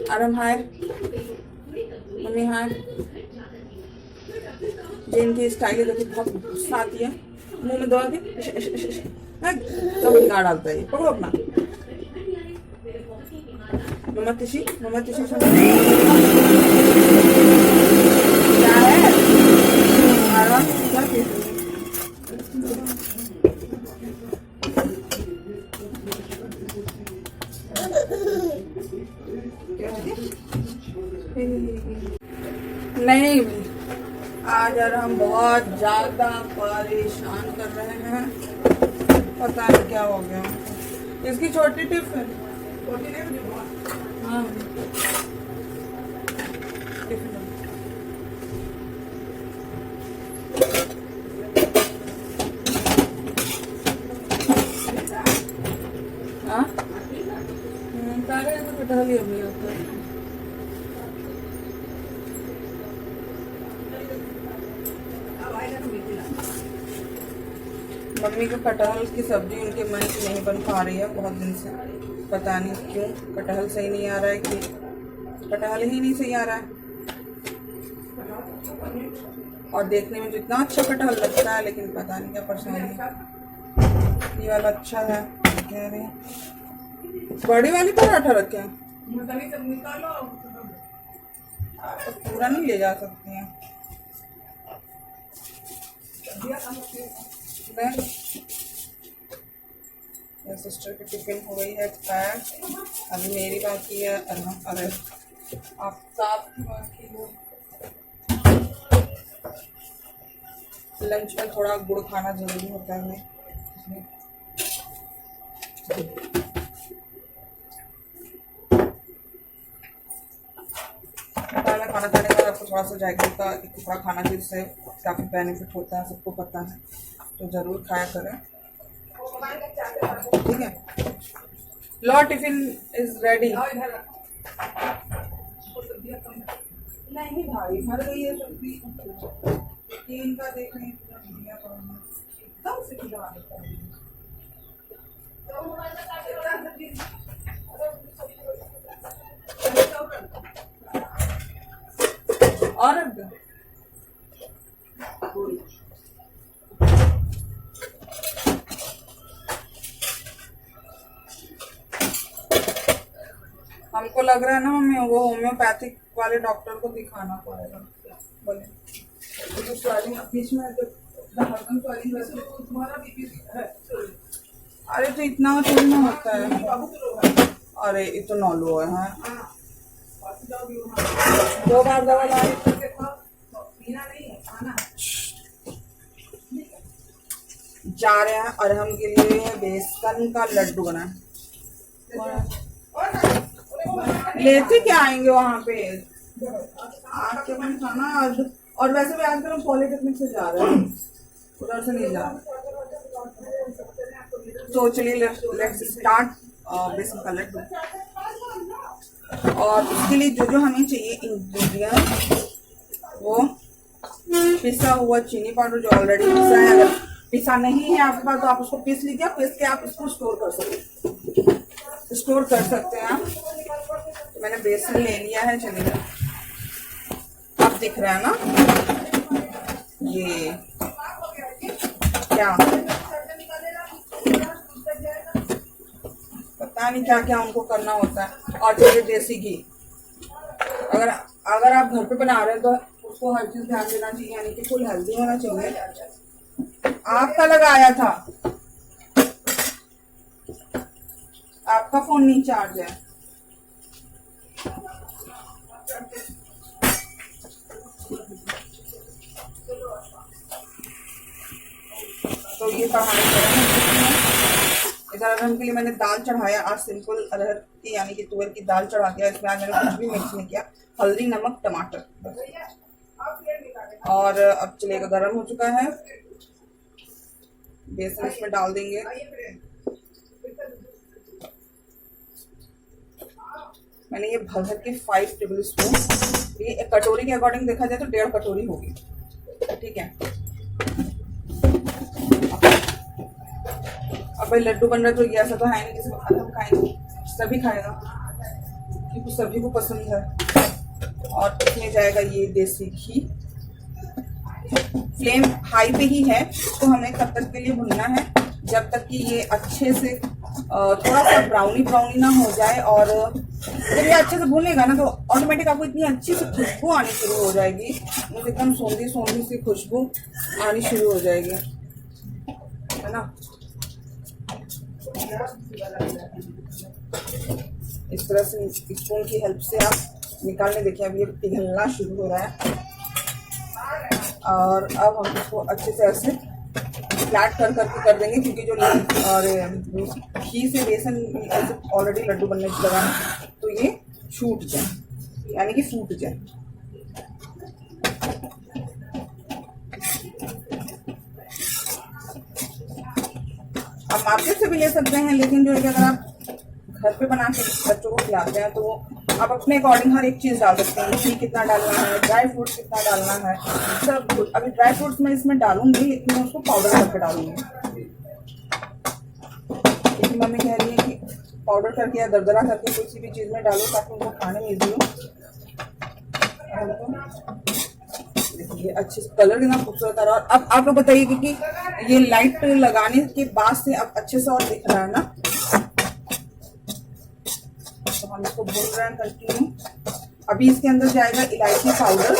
आराम हाय मम्मी हाय। जेन की स्टाइल है देखो, बहुत गुस्सा आती है, मुंह में दवा दी तो बिगाड़ डालता है ये। पकड़ो अपना मम्मा तिशी क्या है आराम से क्या पी नहीं। आज यार हम बहुत ज्यादा परेशान कर रहे हैं, पता नहीं क्या हो गया। इसकी छोटी टिप है, हाँ हाँ कटहल ही अभी होता है। मम्मी को कटहल की सब्जी उनके मन की नहीं बन पा रही है बहुत दिन से, पता नहीं क्यों। कटहल सही नहीं आ रहा है कि कटहल ही नहीं सही आ रहा है। और देखने में जितना अच्छा कटहल लगता है, लेकिन पता नहीं क्या परेशानी है। ये वाला अच्छा है कह रहे हैं, बड़ी वाली पराठा रखे हैं तो पूरा नहीं ले जा सकती हैं। सिस्टर की टिफिन हो गई है पैक, अभी मेरी बाकी है। अरे आफ्ताब की बाकी है। लंच में थोड़ा गुड़ खाना जरूरी होता है हमें। खाना खाने का आपको थोड़ा सा जायके का एक टुकड़ा खाना, जिससे काफ़ी बेनिफिट होता है, सबको पता है, तो ज़रूर खाया करें, ठीक है। लो टिफिन इज रेडी। नहीं भाई भर गई है सब्जी, तीन का देख रही एकदम से खिला देता है। और हमको लग रहा है ना मम्मी, वो होम्योपैथिक वाले डॉक्टर को दिखाना पड़ेगा। बोले तो स्वाइलिंग बीच में हरदम स्वाइलिंग, वैसे तुम्हारा बीपी है। अरे तो इतना थोड़ी ना होता है। अरे ये तो नॉलो है। हाँ 2 बार दवा लाई, जा रहे हैं और हम के लिए बेसन का लड्डू बना लेते क्या आएंगे वहाँ पे आपके मन खाना। और वैसे भी आजकल हम पॉलिटेक्निक से जा रहे हैं, उधर से नहीं जा रहे। तो चलिए लेट्स स्टार्ट बेसन का लड्डू। और उसके लिए जो जो हमें चाहिए इंग्रेडिएंट, वो पिसा हुआ चीनी पाउडर जो ऑलरेडी पिसा है। अगर पिसा नहीं है आपके पास तो आप उसको पीस लीजिए, पीस के आप इसको स्टोर कर सकते हैं आप। तो मैंने बेसन ले लिया है, चलिए आप दिख रहा है ना ये क्या, पता नहीं क्या क्या उनको करना होता है। और चलिए देसी घी, अगर आप घर पे बना रहे हैं तो उसको हर चीज ध्यान देना चाहिए, यानी कि फुल हेल्दी होना चाहिए। आपका लगाया था, आपका फोन नहीं चार्ज है। तो ये इधर अरहर के लिए मैंने दाल चढ़ाया। आज सिंपल अरहर की यानी कि तुअर की दाल चढ़ा दिया। इसमें आज मैंने कुछ भी मिक्स नहीं किया, हल्दी नमक टमाटर। और अब चलेगा, गरम हो चुका है, बेसन इसमें डाल देंगे। मैंने ये भर भर के 5 टेबल स्पून, ये एक कटोरी के अकॉर्डिंग देखा जाए तो 1.5 कटोरी होगी, ठीक है। अब भाई लड्डू बन रहा तो ये ऐसा तो है नहीं कि सिर्फ हम खाएंगे, सभी खाएगा। क्योंकि सभी को पसंद है। और इसमें जाएगा ये देसी घी। फ्लेम हाई पे ही है, इसको हमें तब तक के लिए भुनना है जब तक कि ये अच्छे से थोड़ा सा ब्राउनी ब्राउनी ना हो जाए। और जब ये अच्छे से भूनेगा ना तो ऑटोमेटिक आपको इतनी अच्छी सी खुशबू आनी शुरू हो जाएगी, एकदम सोंधी सोंधी सी खुशबू आनी शुरू हो जाएगी, है ना। इस तरह से स्पून की हेल्प से आप निकालने देखिए, अभी ये पिघलना शुरू हो रहा है। और अब हम इसको अच्छे से ऐसे फ्लैट कर करके कर देंगे, क्योंकि जो और घी से बेसन ऐसे ऑलरेडी लड्डू बनने लगा है तो ये छूट जाए, यानी कि फूट जाए। आप मार्केट से भी ले सकते हैं, लेकिन जो है कि अगर आप घर पे बना के बच्चों को खिलाते हैं तो आप अपने अकॉर्डिंग हर एक चीज़ डाल सकते हैं। घी कितना डालना है, ड्राई फ्रूट्स कितना डालना है, सब कुछ। अभी ड्राई फ्रूट्स मैं इसमें डालूंगी, लेकिन मैं उसको पाउडर करके डालूंगी, क्योंकि मम्मी कह रही है कि पाउडर करके या दरदरा करके किसी भी चीज़ में डालो ताकि उनको खाने में ईजी हो। देखिए अच्छे से कलर कितना खूबसूरत आ रहा है। और अब आप लोग बताइए कि ये लाइट लगाने के बाद से अब अच्छे से और दिख रहा है ना। तो हम इसको भून रहे हैं कंटिन्यू। अभी इसके अंदर जाएगा इलायची पाउडर।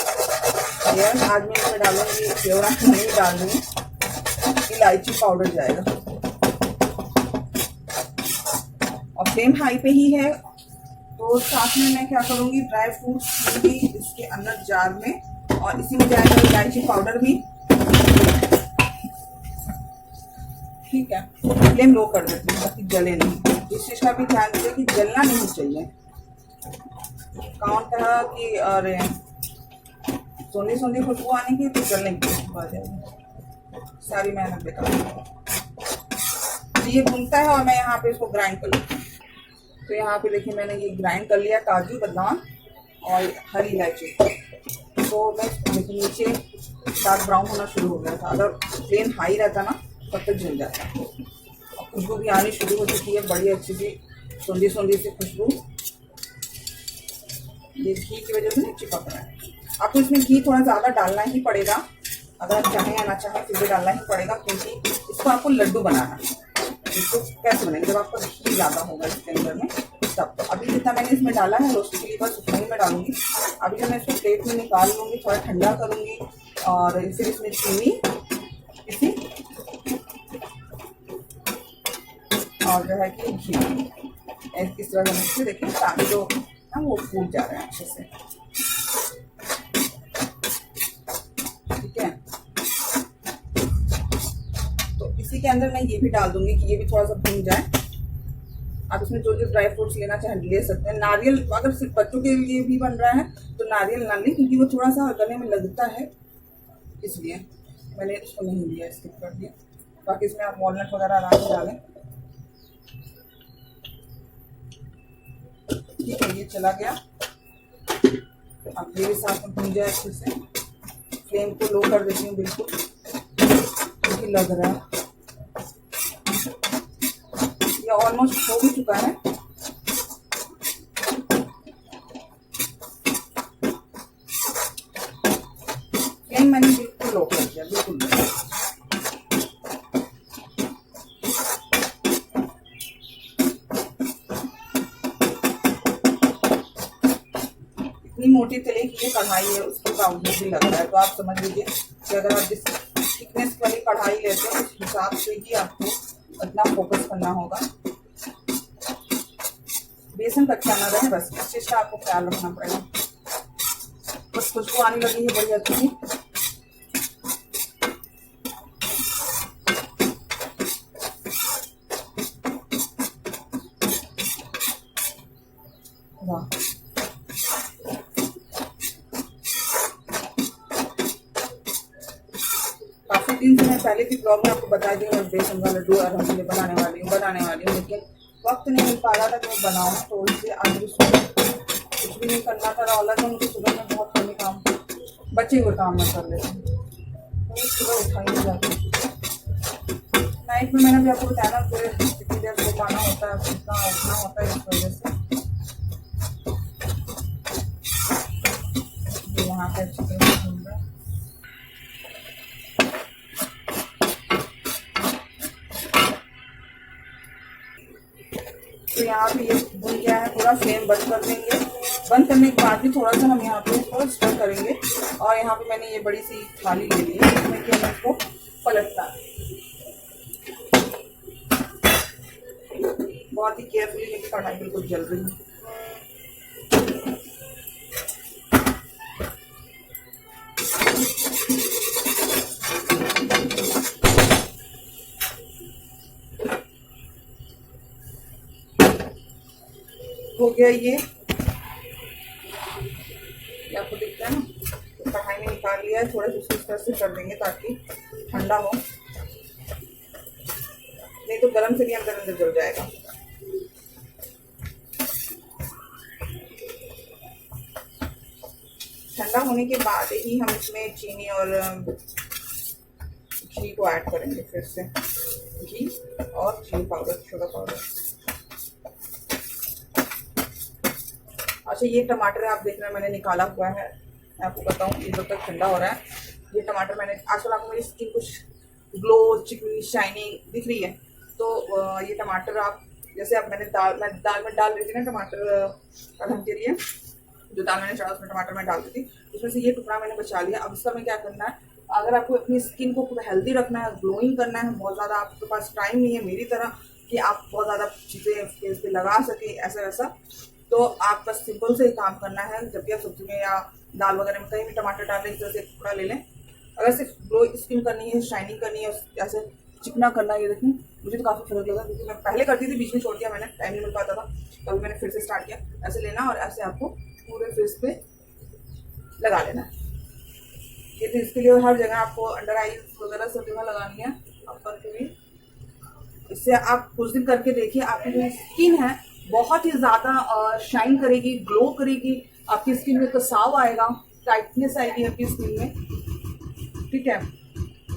यस, आज मैं इसमें डालूंगी, फ्लेवर नहीं डाल रही हूँ, इलायची पाउडर जाएगा। और फ्लेम हाई पे ही है, तो साथ में मैं क्या करूंगी, ड्राई फ्रूट्स भी इसके अंदर जार में, और इसी में जाएगा इलायची पाउडर भी। ठीक है, फ्लेम लो कर देती हूँ ताकि जले नहीं। इस चीज का भी ध्यान दीजिए कि जलना नहीं चाहिए। कौन कहा कि अरे सोंधी सोंधी खुशबू आने की तो जलने की खुशबू आ जाएगी, सारी मेहनत बेकार। ये भूनता है और मैं यहाँ पे इसको ग्राइंड कर लूँ। तो यहाँ पे देखिए मैंने ये ग्राइंड कर लिया, काजू बादाम और हरी इलायची। तो मैं देखिए नीचे डार्क ब्राउन होना शुरू हो गया था, अगर फ्लेम हाई रहता ना तब तक जल जाता। और खुशबू भी आनी शुरू हो चुकी है, बड़ी अच्छी सी सोंधी सोंधी सी खुशबू। ये घी की वजह से नहीं चिपक रहा है। आपको इसमें घी थोड़ा ज़्यादा डालना ही पड़ेगा, अगर आप चाहें या ना चाहें फिर भी डालना ही पड़ेगा, क्योंकि इसको आपको लड्डू बनाना है। इसको कैसे बनाएंगे, जब आपका घी ज़्यादा होगा इसके अंदर में तब। तो अभी जितना मैंने इसमें डाला है रोस्टी के लिए बस उतना ही मैं डालूंगी। अभी जब मैं इसको प्लेट में निकाल लूँगी, थोड़ा ठंडा करूँगी, और फिर इसमें चीनी इसी और जो है कि घी इस तरह से देखिए सारे जो ना वो फूट जा रहे हैं अच्छे से। ठीक है, तो इसी के अंदर मैं ये भी डाल दूंगी कि ये भी थोड़ा सा भून जाए। आप इसमें जो जो ड्राई फ्रूट्स लेना चाहें ले सकते हैं। नारियल अगर सिर्फ बच्चों के लिए भी बन रहा है तो नारियल ना लें, क्योंकि वो थोड़ा सा गले में लगता है, इसलिए मैंने इसको नहीं लिया, स्किप कर दिया। बाकी इसमें आप वॉलनट वगैरह आराम से डालें। ठीक है, ये चला गया। अब ये साथ में भून जाए अच्छे से। फ्लेम को लो कर देती हूँ बिल्कुल, क्योंकि लग रहा है ये ऑलमोस्ट हो भी चुका है। फ्लेम मैंने बिल्कुल लो कर दिया, बिल्कुल। इतनी मोटी तले की ये कढ़ाई है, उसके बावजूद भी लग रहा है। तो आप समझ लीजिए कि अगर आप जिस थिकनेस वाली कढ़ाई लेते हैं उस हिसाब से ही आपको इतना फोकस करना होगा। बेसन कच्चा ना रहे, बस इस चीज का आपको ख्याल रखना पड़ेगा। बस खुशबू आने लगी है बड़ी अच्छी। वाह, काफी दिन से मैं पहले भी ब्लॉग में आपको बता दी मैं बेसन का लड्डू अलहमदुलिल्लाह बनाने वाली हूँ, लेकिन वक्त नहीं मिल पा रहा था कि मैं बनाऊँ। तो इसलिए आज भी सुबह कुछ भी नहीं करना था, रौला था मुझे सुबह में बहुत कमी काम, बचे हुए काम में कर लेते हैं, तो सुबह उठा ही नहीं जाती। नाइट में मैंने भी आपको बताया ना, फिर कितनी देर सो पाना होता है, कितना उठना होता है, इस वजह से यहाँ पे अच्छी तरह से भून रहा है। तो यहाँ पे ये भून गया है पूरा। फ्लेम बंद कर देंगे। बंद करने के बाद भी थोड़ा सा हम यहाँ पे इसको स्टर करेंगे। और यहाँ पे मैंने ये बड़ी सी थाली ले ली है जिसमें कि हमें इसको पलटना है। बहुत ही केयरफुली, मेरी कढ़ाई बिल्कुल जल रही है। हो गया ये आपको दिखता है ना, कढ़ाई में निकाल लिया है। थोड़ा सा इसको इस तरह से कर देंगे ताकि ठंडा हो, नहीं तो गरम से भी अंदर अंदर जल जाएगा। ठंडा होने के बाद ही हम इसमें चीनी और घी को ऐड करेंगे। फिर से घी और चीनी पाउडर, शुगर पाउडर। अच्छा, ये टमाटर आप देख रहे हैं मैंने निकाला हुआ है। मैं आपको बताऊं, ये जब तक ठंडा हो रहा है, ये टमाटर मैंने आजकल आपको मेरी स्किन कुछ ग्लो, चिकनी, शाइनिंग दिख रही है। तो ये टमाटर आप जैसे अब मैंने दाल में डाल रही थी ना टमाटर कढ़न के लिए, जो दाल मैंने चढ़ा उसमें टमाटर में डाल दी थी, उसमें से ये टुकड़ा मैंने बचा लिया। अब इसका मैं क्या करना है, अगर आपको अपनी स्किन को हेल्दी रखना है, ग्लोइंग करना है, बहुत ज़्यादा आपके पास टाइम नहीं है मेरी तरह कि आप बहुत ज़्यादा चीज़ें फेस पे लगा सके ऐसा वैसा, तो आप बस सिंपल से ही काम करना है। जब भी आप सब्जी में या दाल वगैरह में कहीं भी टमाटर डाल लें, इस तरह से टुकड़ा ले लें। अगर सिर्फ ग्लो स्किन करनी है, शाइनिंग करनी है, ऐसे चिकना करना है, ये देखिए मुझे तो काफ़ी फर्क लगा क्योंकि मैं पहले करती थी, बीच में छोड़ दिया मैंने, टाइम नहीं मिल पाता था, तो अभी मैंने फिर से स्टार्ट किया। ऐसे लेना और ऐसे आपको पूरे फेस पे लगा लेना है। ये तो इसके लिए हर जगह आपको अंडर आईज वगैरह सब जगह लगानी है अपर के भी। इससे आप कुछ दिन करके देखिए, आपकी जो स्किन है बहुत ही ज़्यादा शाइन करेगी, ग्लो करेगी, आपकी स्किन में कसाव आएगा, टाइटनेस आएगी आपकी स्किन में। ठीक है,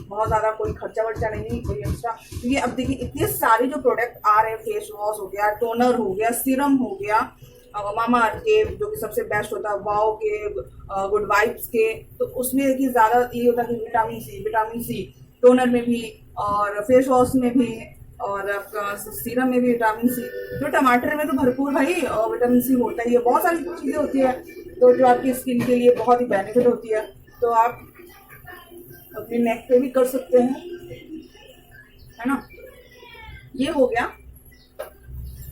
बहुत ज़्यादा कोई खर्चा वर्चा नहीं, कोई एक्स्ट्रा। क्योंकि अब देखिए इतने सारे जो प्रोडक्ट आ रहे हैं, फेस वॉश हो गया, टोनर हो गया, सीरम हो गया, मामा अर्थ के जो कि सबसे बेस्ट होता है, वाओ के, गुड वाइब्स के, तो उसमें कि ज़्यादा ये होता है कि विटामिन सी टोनर में भी और फेस वॉश में भी और आपका सीरम में भी विटामिन सी। तो टमाटर में तो भरपूर भाई विटामिन सी होता ही है, बहुत सारी चीज़ें होती है तो जो आपकी स्किन के लिए बहुत ही बेनिफिट होती है। तो आप अपने नेक पे भी कर सकते हैं, है ना। ये हो गया।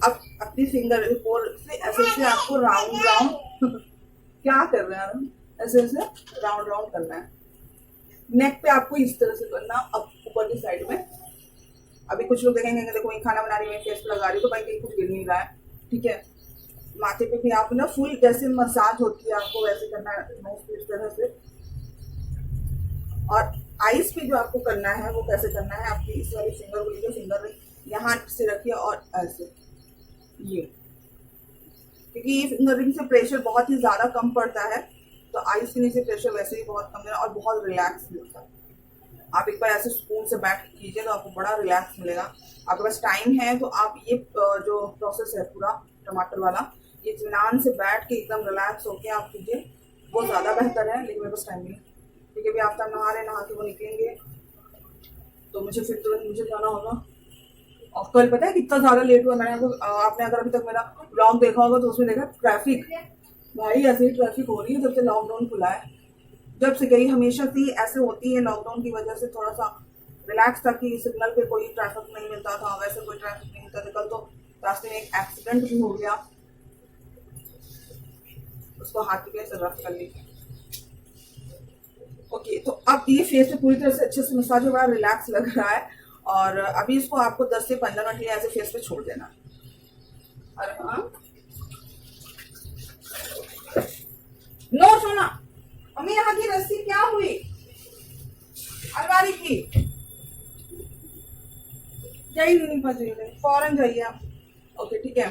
अब अपनी फिंगर से ऐसे ऐसे आपको राउंड क्या कर रहे हैं, ऐसे ऐसे राउंड करना है। नेक पे आपको इस तरह से करना, अब ऊपर की साइड में। अभी कुछ लोग देखेंगे देखो वही खाना बना रही है, फेस पे लगा रही है, तो भाई कहीं कुछ गिर नहीं रहा है। ठीक है, माथे पे भी आप ना फुल जैसे मसाज होती है आपको वैसे करना है, इस तरह से। और आईज पे जो आपको करना है वो कैसे करना है, आपकी इस वाली फिंगर को फिंगर यहाँ से रखिए और ऐसे ये, क्योंकि ये फिंगर रिंग से प्रेशर बहुत ही ज्यादा कम पड़ता है, तो आईज के नीचे प्रेशर वैसे ही बहुत कम है और बहुत रिलैक्स मिलता है। आप एक बार ऐसे स्पून से बैठ कीजिए तो आपको बड़ा रिलैक्स मिलेगा। आपके पास टाइम है तो आप ये जो प्रोसेस है पूरा टमाटर वाला, ये इत्मीनान से बैठ के एकदम रिलैक्स होके आप कीजिए, वो ज़्यादा बेहतर है। लेकिन मेरे पास टाइम नहीं, क्योंकि अभी आफ्टर नहा के वो निकलेंगे तो मुझे फिर तुरंत मुझे जाना होगा। और कल पता है कितना ज़्यादा लेट हुआ, मैंने आपने अगर अभी तक मेरा ब्लॉग देखा होगा तो उसमें देखा ट्रैफिक, भाई ऐसे ही ट्रैफिक हो रही है जब से लॉकडाउन खुला है। जब से गई हमेशा से ऐसे होती है, लॉकडाउन की वजह से थोड़ा सा रिलैक्स था कि सिग्नल पे कोई ट्रैफिक नहीं मिलता था, वैसे कोई ट्रैफिक नहीं मिलता था। कल तो रास्ते में एक एक्सीडेंट भी हो गया, उसको हाथ पे से रफ कर लिया। ओके, तो अब ये फेस पे पूरी तरह से अच्छे से मसाज हो, बड़ा रिलैक्स लग रहा है। और अभी इसको आपको 10 से 15 मिनट लिए ऐसे फेस पे छोड़ देना। अरे हाँ, नो सोना, मम्मी यहाँ की रस्सी क्या हुई अलमारी की, जाइए नहीं फंस रही, फौरन जाइए आप। ओके ठीक है,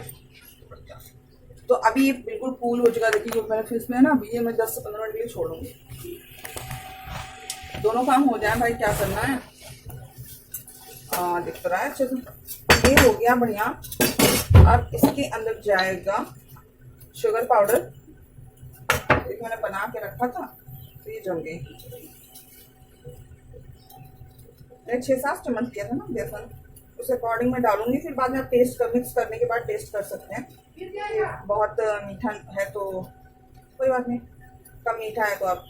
तो अभी ये बिल्कुल कूल हो चुका। देखिए जो मेरे फेस में है ना, अभी ये मैं 10 से 15 मिनट के लिए छोड़ूंगी, दोनों काम हो जाए भाई, क्या करना है। दिख रहा है अच्छे से, ये हो गया बढ़िया। अब इसके अंदर जाएगा शुगर पाउडर, मैंने बना के रखा था, तो ये जम गई। 6-7 चम्मच किया था ना बेसन, उस अकॉर्डिंग मैं डालूंगी। फिर बाद में आप टेस्ट मिक्स करने के बाद टेस्ट कर सकते हैं। बहुत मीठा है तो कोई बात नहीं, कम मीठा है तो आप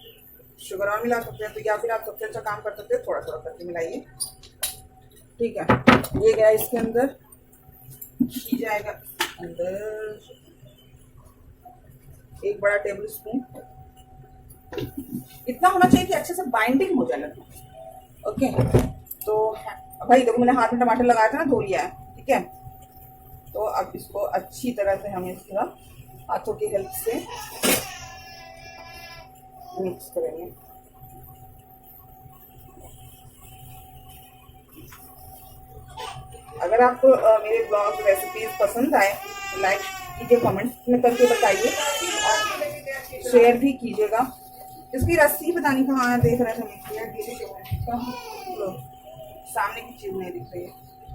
शुगर और मिला सकते हैं। तो या फिर आप सबसे अच्छा काम कर सकते हैं, थोड़ा थोड़ा करके मिलाइए। ठीक है, ये गया इसके अंदर। घी जाएगा अंदर 1 बड़ा टेबल स्पून। इतना होना चाहिए कि अच्छे से बाइंडिंग हो जाए लड्डू। ओके, तो भाई देखो मैंने हाथ में टमाटर लगाया था ना, धो लिया है। ठीक है, तो अब इसको अच्छी तरह से हम इस तरह हाथों की हेल्प से मिक्स करेंगे। अगर आपको मेरे ब्लॉग रेसिपीज पसंद आए तो लाइक कीजिए, कमेंट में करके बताइए और शेयर भी कीजिएगा। इसकी रस्सी पता नहीं कहाँ देख रहे थे, सामने की चीज नहीं दिख रही है।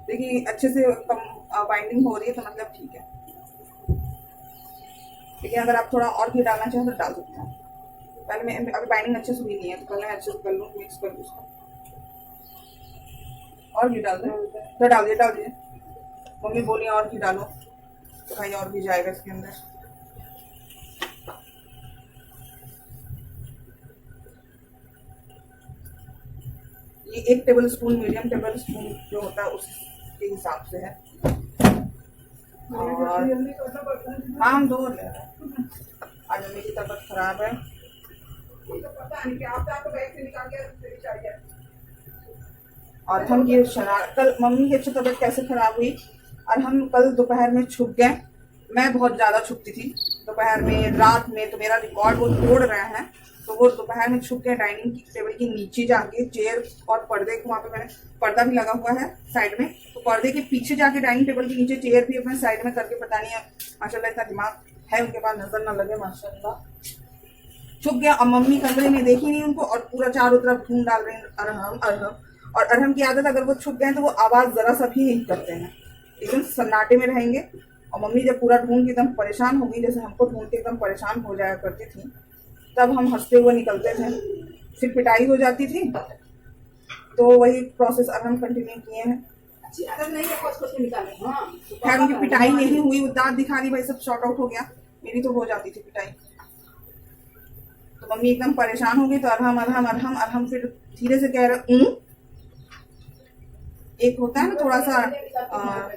देखिए अच्छे से बाइंडिंग हो रही है तो मतलब ठीक है। लेकिन अगर आप थोड़ा और भी डालना चाहें तो डाल सकते हैं। पहले मैं अभी बाइंडिंग अच्छे से हुई नहीं है तो पहले मैं अच्छे से कर लूँ, मिक्स कर लूँ उसको। और घी डाल दें तो डाल दिए। मम्मी बोली और घी डालो तो भाई और घी जाएगा इसके अंदर। ये 1 table spoon medium table spoon जो होता है उसके हिसाब से है। और हाँ हम 2 ले रहे हैं। आज मेरी तबीयत खराब है, और हम ये कल मम्मी की अच्छी तबीयत कैसे खराब हुई, और हम कल दोपहर में छुप गए। मैं बहुत ज्यादा छुपती थी दोपहर में, रात में तो मेरा रिकॉर्ड वो तोड़ रहे हैं। तो वो दोपहर में छुप गए डाइनिंग की टेबल के नीचे जाके, चेयर और पर्दे को, वहाँ पे मैंने पर्दा भी लगा हुआ है साइड में, तो पर्दे के पीछे जाके डाइनिंग टेबल के नीचे चेयर भी अपने साइड में करके, पता नहीं है माशाल्लाह इतना दिमाग है उनके पास, नजर ना लगे माशाल्लाह। छुप गया और मम्मी कमरे में देखी नहीं उनको, और पूरा चारों तरफ ढूंढ डाल रहे हैं अरहम अरहम। और अरहम की आदत, अगर वो छुप गए तो वो आवाज जरा सा भी नहीं करते हैं, एकदम सन्नाटे में रहेंगे। और मम्मी जब पूरा ढूंढ के एकदम परेशान हो गई, जैसे हमको ढूंढ के एकदम परेशान हो जाया करती थी, तब हम हंसते हुए निकलते थे। फिर पिटाई हो जाती थी, तो वही प्रोसेस अब हम कंटिन्यू किए हैं। खैर उनकी पिटाई नहीं हुई, वो दांत दिखा रही, भाई सब शॉर्ट आउट हो गया। मेरी तो हो जाती थी पिटाई। तो मम्मी एकदम परेशान हो गई, तो अरहम अरहम अरहम अरहम। फिर धीरे से कह रहे एक होता है ना थोड़ा सा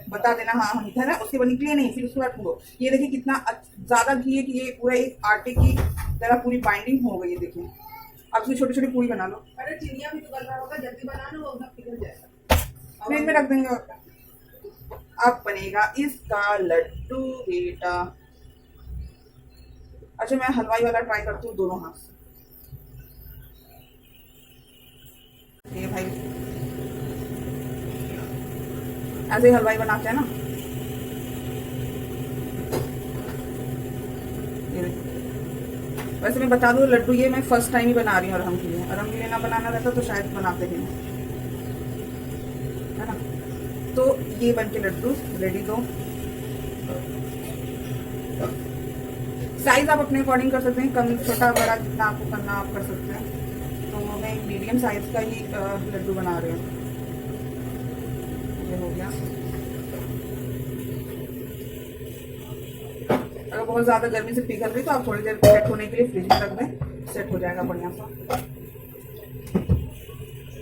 बता देना, हाँ हम इधर है, उसके बाद निकले नहीं। फिर उसके बाद पूरा ये देखिए कितना ज्यादा घी है कि ये पूरा एक आटे की तरह पूरी बाइंडिंग हो गई है। देखिए अब इसमें छोटी छोटी पूरी बना लो। अरे चिनिया भी तो करना होगा, जल्दी बना लो, वो पिघल जाएगा। फ्रिज में रख देंगे। अब बनेगा इसका लड्डू बेटा। अच्छा मैं हलवाई वाला ट्राई करती हूँ दोनों हाथ से। ये भाई ऐसे ही हलवाई बनाते हैं ना। वैसे मैं बता दूं लड्डू ये मैं फर्स्ट टाइम ही बना रही हूँ अरहम के लिए। अरहम के लिए ना बनाना रहता तो शायद बनाते ही है ना। तो ये बन के लड्डू रेडी। दो साइज आप अपने अकॉर्डिंग कर सकते हैं, कम छोटा बड़ा जितना आपको करना आप कर सकते हैं। तो मैं एक मीडियम साइज का ही लड्डू बना रही हूँ। ये हो गया। अगर बहुत ज्यादा गर्मी से पिघल रही तो आप थोड़ी देर सेट होने के लिए फ्रिज में रख दें, सेट हो जाएगा बढ़िया सा।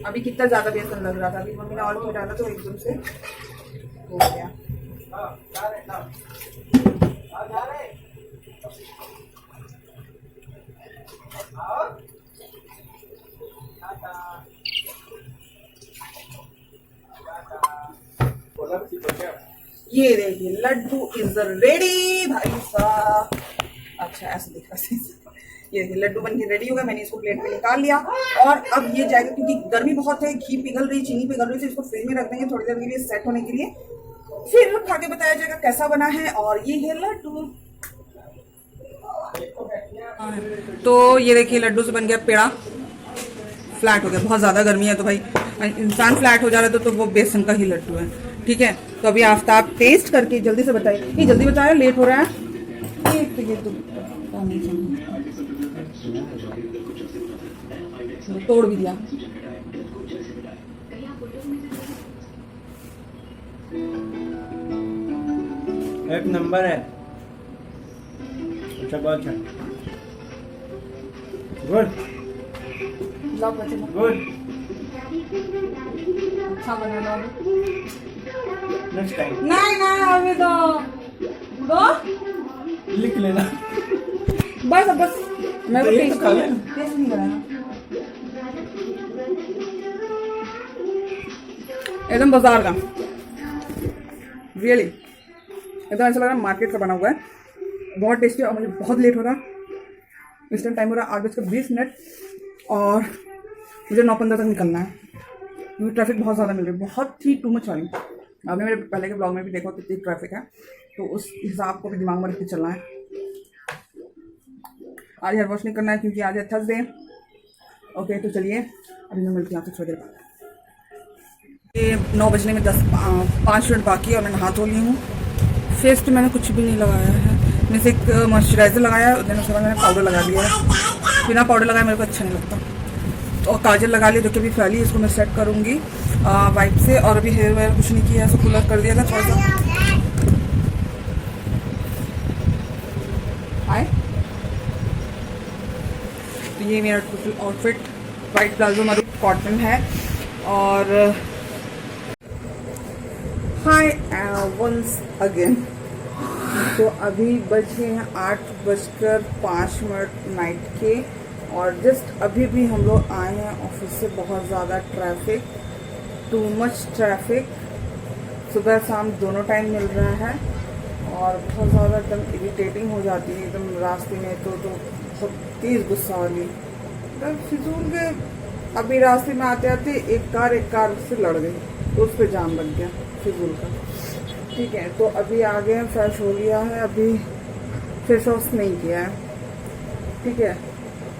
अभी कितना ज्यादा बेसन लग रहा था, अभी मम्मी ने और भी डाला तो एकदम से हो गया। ये देखिए लड्डू इज रेडी भाई साहब। अच्छा ऐसे दिख रहा है। ये देखिए लड्डू बन के रेडी हो गया। मैंने इसको प्लेट पे निकाल लिया और अब ये जाएगा, क्योंकि गर्मी बहुत है, घी पिघल रही, चीनी पिघल रही, तो इसको फ्रिज में रख देंगे थोड़ी देर के लिए सेट होने के लिए। फिर खा के बताया जाएगा कैसा बना है। और ये है लड्डू। तो ये देखिए लड्डू से बन गया पेड़ा। फ्लैट हो गया, बहुत ज्यादा गर्मी है तो भाई इंसान फ्लैट हो जा रहा है तो वो बेसन का ही लड्डू है। ठीक है, तो अभी आफ्ताब टेस्ट करके जल्दी से बताइए। ये जल्दी बताया, लेट हो रहा है। ये तो नहीं चाहिए। तोड़ भी दिया। एक नंबर है। अच्छा बहुत अच्छा। गुड लाओ बच्चे लो। गुड। अच्छा बना लो। नेक्स्ट टाइम नहीं नहीं अभी तो दो लिख लेना। बस बस मैं तो एक तो खा लेना। टेस्ट नहीं कराना। एकदम बाजार का रियली एकदम ऐसा लग रहा है मार्केट का बना हुआ है। बहुत टेस्टी और मुझे बहुत लेट हो रहा। इस टाइम हो रहा 8:20 और मुझे 9:15 तक निकलना है क्योंकि ट्रैफिक बहुत ज़्यादा मिल रही है, बहुत ही टू मच वाली। आपने मेरे पहले के ब्लॉग में भी देखा कितनी ट्रैफिक है, तो उस हिसाब को भी दिमाग में रख के चलना है। आज हेयर वॉश नहीं करना है क्योंकि आज है थर्सडे। ओके तो चलिए अभी मैं मिलती हूँ आपसे थोड़ी देर बाद। ये 9 बजने में 5 मिनट बाकी है और मैं नहा धो ली हूँ। फेस पे मैंने कुछ भी नहीं लगाया है, मैं से एक मॉइस्चराइज़र लगाया है, उसके बाद मैंने पाउडर लगा दिया है। बिना पाउडर लगाए मेरे को अच्छा नहीं लगता। और काजल लगा लिया जो कि अभी फैली, इसको मैं सेट करूँगी वाइप से। और अभी हेयर वेयर कुछ नहीं किया, इसको कूलर कर दिया था थोड़ा सा। आए तो ये मेरा total outfit white palazzo maroon cotton है। और हाय वंस अगेन। तो अभी बजे हैं 8:05 नाइट के और जस्ट अभी भी हम लोग आए हैं ऑफिस से। बहुत ज़्यादा ट्रैफिक, टू मच ट्रैफिक, सुबह शाम दोनों टाइम मिल रहा है और बहुत ज़्यादा एकदम इरिटेटिंग हो जाती है एकदम रास्ते में। तो बहुत तेज़ गुस्सा वाली मतलब फिजूल के। अभी रास्ते में आते आते एक कार से लड़ गई तो उस पर जाम लग गया फिजूल का। ठीक है तो अभी आ गए हैं, फ्रेश हो लिया है, अभी फेस वॉश नहीं किया है। ठीक है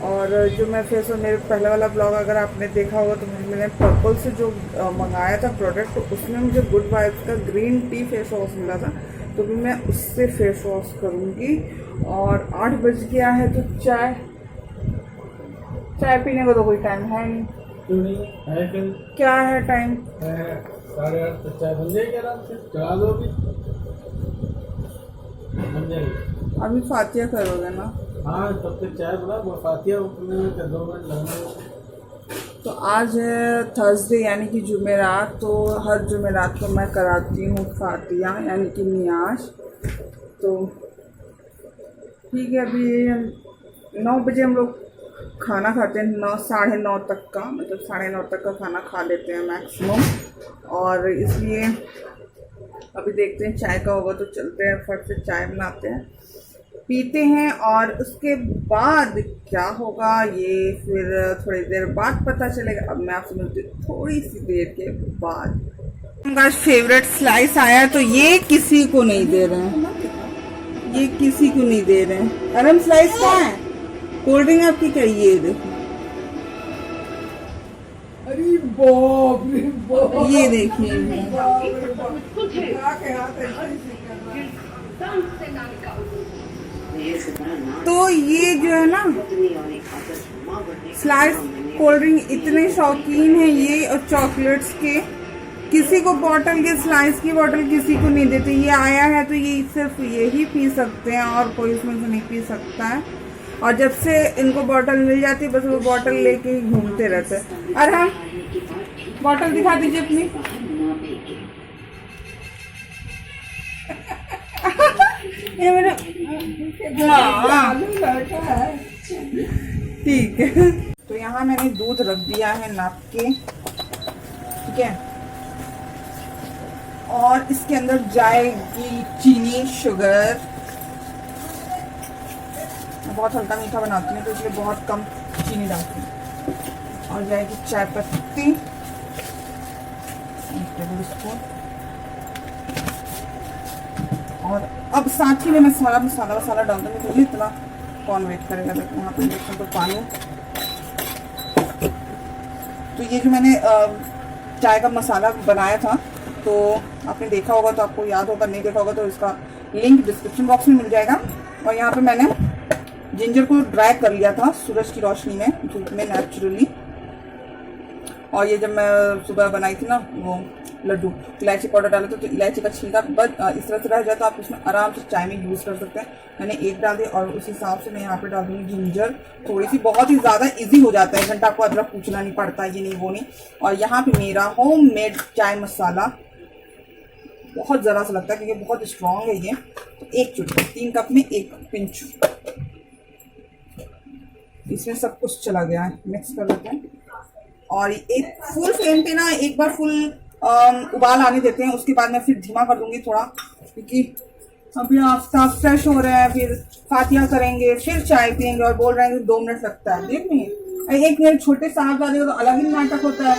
और जो मैं फेस वॉश मेरे पहले वाला ब्लॉग अगर आपने देखा होगा तो मैंने पर्पल से जो मंगाया था प्रोडक्ट, तो उसमें मुझे गुड वाइब्स का ग्रीन टी फेस वॉश मिला था, तो भी मैं उससे फेस वॉश करूँगी। और 8 बज गया है तो चाय पीने का तो कोई टाइम है नहीं। क्यों नहीं है? फिर क्या है टाइम? 8:30 तो चाय बन जाएगी आराम से। चला दो अभी बन जाएगी। अभी फातिया करोगे ना? हाँ तब तक चाय बना फातिया उठने में 2 मिनट लगना। तो आज है थर्सडे यानी कि जुमेरात, तो हर जुमेरात को मैं कराती हूँ फातिया यानी कि नियाज। तो ठीक है अभी 9 बजे हम लोग खाना खाते हैं, 9 साढ़े 9 तक का, मतलब 9:30 तक का खाना खा लेते हैं मैक्सिमम। और इसलिए अभी देखते हैं चाय का होगा तो चलते हैं फट से चाय बनाते हैं पीते हैं। और उसके बाद क्या होगा ये फिर थोड़ी देर बाद पता चलेगा। अब मैं आपसे मिलती हूँ थोड़ी सी देर के बाद। उनका फेवरेट स्लाइस आया है तो ये किसी को नहीं दे रहे हैं, ये किसी को नहीं दे रहे हैं। अरम स्लाइस कहाँ है? कोल्ड ड्रिंक आपकी क्या? ये देखो, अरे बाप रे बाप, ये देखिए। तो ये जो है ना स्लाइस कोल्ड ड्रिंक इतने शौकीन है ये और चॉकलेट्स के, किसी को बॉटल के स्लाइस की बॉटल किसी को नहीं देते। ये आया है तो ये सिर्फ यही पी सकते हैं और कोई इसमें से नहीं पी सकता है। और जब से इनको बॉटल मिल जाती है बस वो बॉटल लेके ही घूमते रहते हैं। अरे हाँ बॉटल दिखा दीजिए अपनी। ये मेरा ठीक है। तो यहाँ मैंने दूध रख दिया है नाप के, ठीक है। और इसके अंदर जाएगी चीनी, शुगर। मैं बहुत हल्का मीठा बनाती हूँ तो इसलिए बहुत कम चीनी डालती हूँ। और जाएगी चाय पत्ती, 1 टेबल स्पून। और अब साथ ही में मैं सारा मसाला डाल दूँगी क्योंकि इतना कौन वेट करेगा। देखो यहाँ पर इंडक्शन पर पानी। तो ये जो मैंने चाय का मसाला बनाया था तो आपने देखा होगा तो आपको याद होगा, नहीं देखा होगा तो इसका लिंक डिस्क्रिप्शन बॉक्स में मिल जाएगा। और यहाँ पे मैंने जिंजर को ड्राई कर लिया था सूरज की रोशनी में, धूप में नेचुरली। और ये जब मैं सुबह बनाई थी ना वो लड्डू, इलायची पाउडर डाला था, तो इलायची का छिलका बस इस तरह से रह जाए तो आप उसमें आराम से चाय में यूज़ कर सकते हैं। मैंने एक डाल दी और उस हिसाब से मैं यहाँ पे डाल दूँगी जिंजर थोड़ी सी, बहुत ही ज़्यादा इजी हो जाता है, घंटा को अदरक पूछना नहीं पड़ता, ये नहीं वो नहीं। और यहाँ पे मेरा होममेड चाय मसाला, बहुत ज़रा सा लगता है क्योंकि बहुत स्ट्रॉन्ग है ये, तो 1 चुटकी, 3 कप में 1 पिंच, इसमें सब कुछ चला गया है। मिक्स कर लेते हैं और एक फुल फ्लेम पे ना एक बार फुल उबाल आने देते हैं, उसके बाद मैं फिर धीमा कर दूंगी थोड़ा, क्योंकि अभी आफ्ताब फ्रेश हो रहे हैं, फिर फातिहा करेंगे, फिर चाय पियेंगे और बोल रहे हैं कि 2 मिनट लगता है। देख नहीं, एक मिनट छोटे साहबजादे का तो अलग ही नाटक होता है।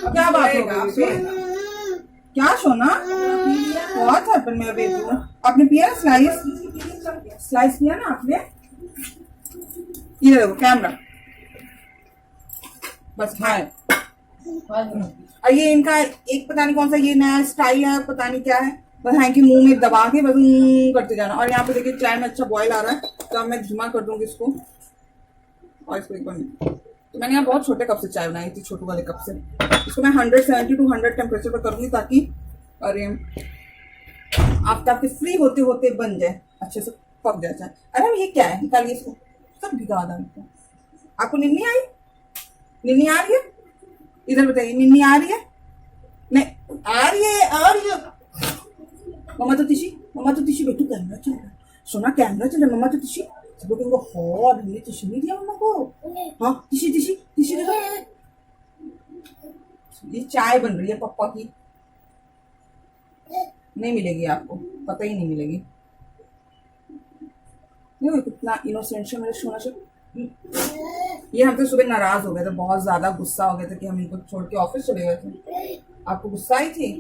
क्या बात होगा आपसे? क्या सोना? बहुत है मेरा बेबी। आपने पिया स्लाइस पिया ना आपने? ये देखो कैमरा बस है। और ये इनका एक पता नहीं कौन सा ये नया स्टाइल है, पता नहीं क्या है, बस है कि मुंह में दबा के बस करते जाना। और यहाँ पे देखिए चाय में अच्छा बॉयल आ रहा है, तो अब मैं धीमा कर दूंगी इसको और इसको एक बार। तो मैंने यहाँ बहुत छोटे कप से चाय बनाई थी, छोटे वाले कप से। इसको मैं 170 to 100 टेम्परेचर पर करूंगी ताकि अरे आफ्ताब के फ्री होते होते बन जाए, अच्छे से पक जाए चाय। अरे ये क्या है, निकालिए इसको, सब भिगा था। आपको निन्नी आई? निन्नी आ रही है? इधर बताइए, निन्नी आ रही है? नहीं आ रही है, आ रही है। मम्मा तो तिशी बेटू कैमरा चल रहा है, सोना कैमरा चल रहा है, मम्मा तो तिशी सब लोग हो, हमने तिशी नहीं दिया मम्मा को। हाँ तिशी दे दो। ये चाय बन रही है पप्पा की, नहीं मिलेगी आपको, पता ही नहीं मिलेगी। नहीं कितना इनोसेंट है मेरे सोना से। ये हम तो सुबह नाराज हो गए थे, बहुत ज्यादा गुस्सा हो गए थे कि हम इनको छोड़ के ऑफिस चले गए थे। आपको गुस्सा आई थी?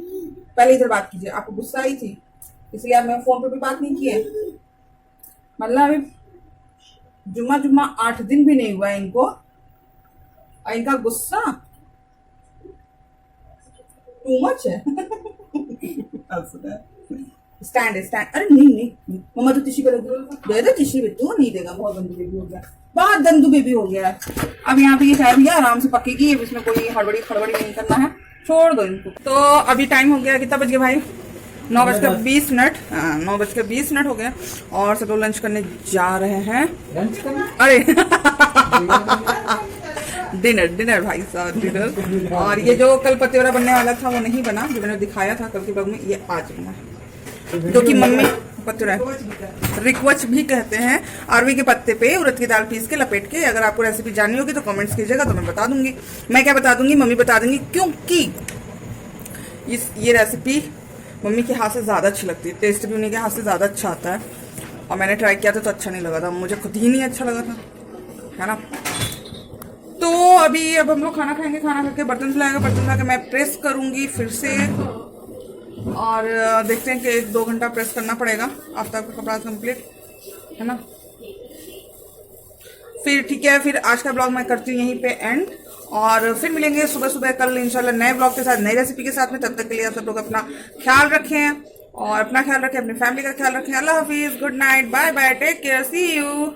पहले इधर बात कीजिए, आपको गुस्सा आई थी इसलिए आप मैं फोन पे भी बात नहीं किए। मतलब अभी जुम्मा 8 दिन भी नहीं हुआ इनको और इनका गुस्सा टू मच है। स्टैंड अरे नहीं मम्मा तो टिश्यू दे दो, टिश्यू बेटू नहीं देगा, बहुत गंदू बेबी हो गया, बहुत गंदू बेबी हो गया है। अब यहाँ पे ये चाय भैया आराम से पकेगी, इसमें कोई हड़बड़ी खड़बड़ी नहीं करना है, छोड़ दो इनको। तो अभी टाइम हो गया, कितना बज गया भाई? 9:20। हाँ 9:20 हो गया और सब लोग लंच करने जा रहे हैं। लंच करना? अरे डिनर भाई साहब, डिनर। और ये जो कल पतेवरा बनने वाला था वो नहीं बना, जो मैंने दिखाया था कल के ब्लॉग में, ये आज बना है, जो कि मम्मी पतेवरा रिक्वच भी कहते हैं। अरवी के पत्ते पे उड़द की दाल पीस के लपेट के। अगर आपको रेसिपी जाननी होगी तो कमेंट्स कीजिएगा, तो मैं बता दूंगी। मैं क्या बता दूंगी, मम्मी बता देंगी, क्योंकि ये रेसिपी मम्मी के हाथ से ज्यादा अच्छी लगती है, टेस्ट भी उन्हीं के हाथ से ज्यादा अच्छा आता है। और मैंने ट्राई किया था तो अच्छा नहीं लगा था, मुझे खुद ही नहीं अच्छा लगा था, है ना। तो अभी अब हम लोग खाना खाएंगे, खाना खा के बर्तन धुलाएगा, बर्तन धुला के मैं प्रेस करूंगी फिर से, और देखते हैं कि 1-2 घंटा प्रेस करना पड़ेगा आफ्ताब का कपड़ा कंप्लीट, है ना। फिर ठीक है, फिर आज का ब्लॉग मैं करती हूँ यहीं पे एंड, और फिर मिलेंगे सुबह कल इंशाल्लाह नए ब्लॉग के साथ, नई रेसिपी के साथ में। तब तक के लिए आप सब लोग अपना ख्याल रखें और अपना ख्याल रखें, अपनी फैमिली का ख्याल रखें। अल्लाह हाफिज, good night, bye bye, take care, see you.